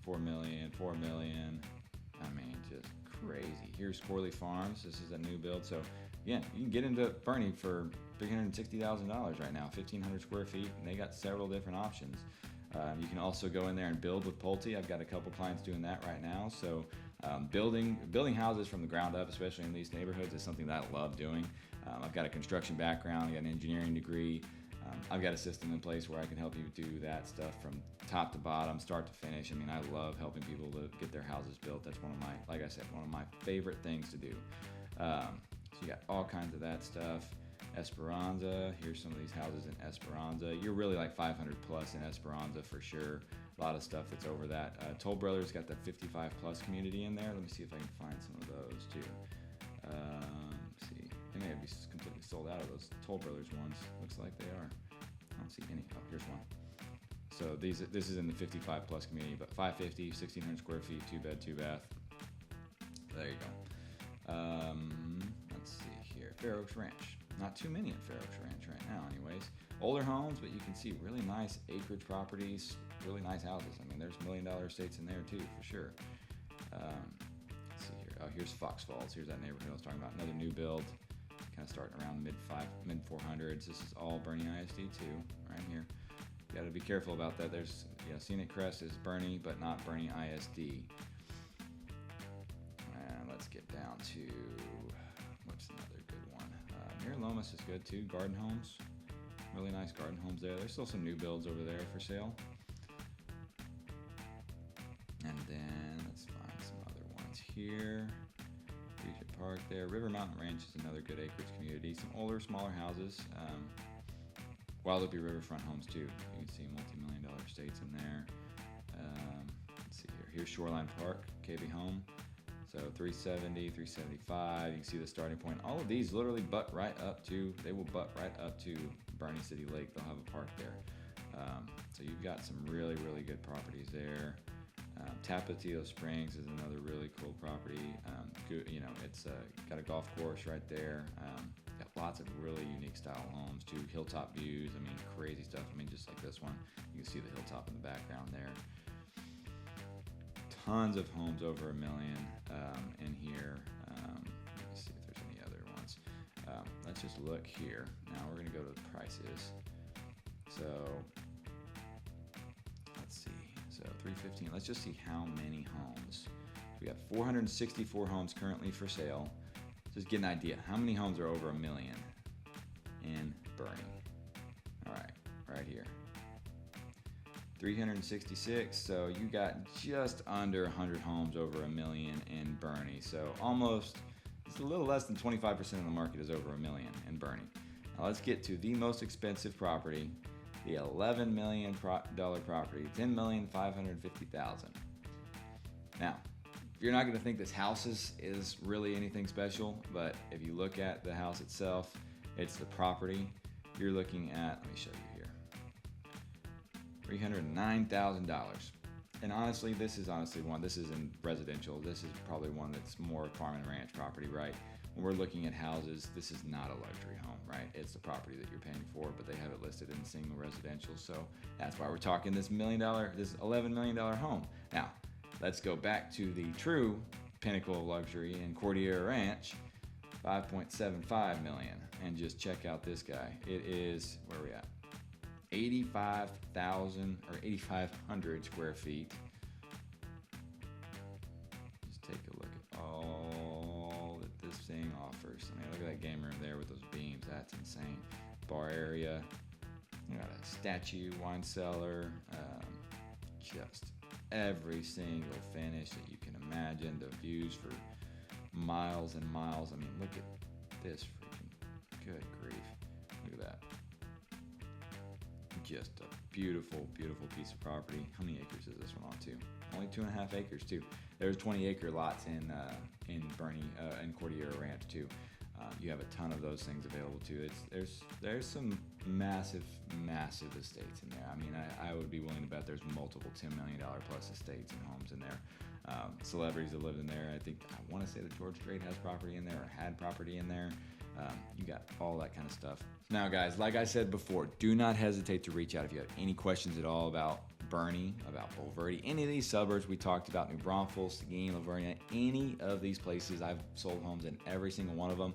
4 million, 4 million. I mean, just crazy. Here's Corley Farms. This is a new build. So again, you can get into Boerne for $360,000 right now, 1,500 square feet, and they got several different options. You can also go in there and build with Pulte. I've got a couple clients doing that right now. So building houses from the ground up, especially in these neighborhoods, is something that I love doing. I've got a construction background, I got an engineering degree. I've got a system in place where I can help you do that stuff from top to bottom, start to finish. I mean, I love helping people to get their houses built. That's one of my, like I said, one of my favorite things to do. So you got all kinds of that stuff. Esperanza, here's some of these houses in Esperanza. You're really like 500 plus in Esperanza for sure. A lot of stuff that's over that. Toll Brothers got the 55 plus community in there. Let me see if I can find some of those too. Let's see, they may be completely sold out of those Toll Brothers ones. Looks like they are. I don't see any. Oh, here's one. So this is in the 55 plus community, but 550, 1,600 square feet, 2 bed, 2 bath. There you go. Let's see here, Fair Oaks Ranch. Not too many at Fair Oaks Ranch right now anyways. Older homes, but you can see really nice acreage properties, really nice houses. I mean, there's $1 million estates in there too, for sure. Let's see here. Oh, here's Fox Falls. Here's that neighborhood I was talking about. Another new build, kind of starting around mid 400s. This is all Boerne ISD too, right here. You got to be careful about that. There's, Scenic Crest is Boerne, but not Boerne ISD. And let's get down to, what's another good one? Near Lomas is good too. Garden homes, really nice garden homes there. There's still some new builds over there for sale. And then let's find some other ones here. Regent Park there. River Mountain Ranch is another good acreage community. Some older, smaller houses. Guadalupe Riverfront homes too. You can see multi-million-dollar estates in there. Let's see here. Here's Shoreline Park, KB Home. So 370, 375. You can see the starting point. All of these literally butt right up to. They will butt right up to Boerne City Lake. They'll have a park there. So you've got some really, really good properties there. Tapatio Springs is another really cool property. It's got a golf course right there. Got lots of really unique style homes too. Hilltop views, I mean, crazy stuff. I mean, just like this one. You can see the hilltop in the background there. Tons of homes over $1 million in here. Let's see if there's any other ones. Let's just look here. Now we're gonna go to the prices. So let's see. So 315. Let's just see how many homes. We got 464 homes currently for sale. Just get an idea. How many homes are over $1 million in Boerne? All right, right here. 366. So you got just under 100 homes over $1 million in Boerne. So almost, it's a little less than 25% of the market is over $1 million in Boerne. Now let's get to the most expensive property. The $11 million property, $10,550,000. Now, you're not going to think this house is really anything special, but if you look at the house itself, it's the property. You're looking at, let me show you here, $309,000. And honestly, this is one, this is in residential. This is probably one that's more farm and ranch property, right? When we're looking at houses, this is not a luxury home, right? It's the property that you're paying for, but they have it listed in single residential. So that's why we're talking this $11 million home. Now, let's go back to the true pinnacle of luxury in Cordillera Ranch, $5.75 million. And just check out this guy. It is, where are we at? 85,000 or 8,500 square feet. Just take a look at all that this thing offers. I mean, look at that game room there with those beams. That's insane. Bar area. You got a statue, wine cellar. Just every single finish that you can imagine. The views for miles and miles. I mean, look at this freaking, good grief. Look at that. Just a beautiful, beautiful piece of property. How many acres is this one on too? Only 2.5 acres too. There's 20-acre lots in Boerne, in Cordillera Ranch too. You have a ton of those things available too. There's some massive estates in there. I mean, I would be willing to bet there's multiple $10 million plus estates and homes in there. Celebrities that lived in there. I want to say that George Strait has property in there or had property in there. You got all that kind of stuff. Now guys, like I said before, do not hesitate to reach out if you have any questions at all about Boerne, about Bulverde, any of these suburbs we talked about, New Braunfels, Seguin, Lytle, any of these places. I've sold homes in every single one of them.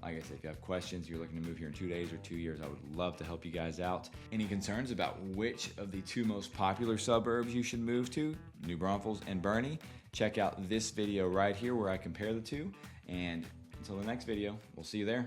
Like I said, if you have questions, you're looking to move here in 2 days or 2 years, I would love to help you guys out. Any concerns about which of the two most popular suburbs you should move to, New Braunfels and Boerne, check out this video right here where I compare the two. And until the next video, we'll see you there.